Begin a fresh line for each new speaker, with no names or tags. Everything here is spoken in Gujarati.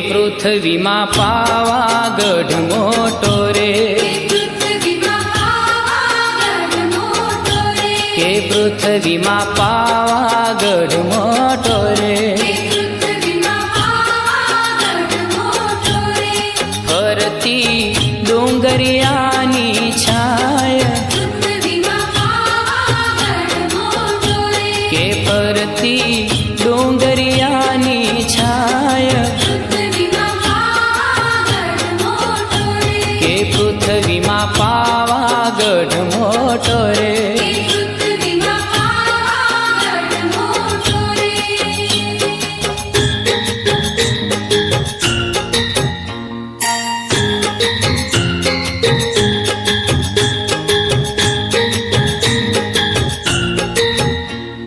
પૃથ્વીમાં પાવાગઢ મોટો રે, કે પૃથ્વીમાં પાવાગઢ મોટો રે, ફરતી ડુંગરિયાની છાય, કે ફરતી ડુંગરિયા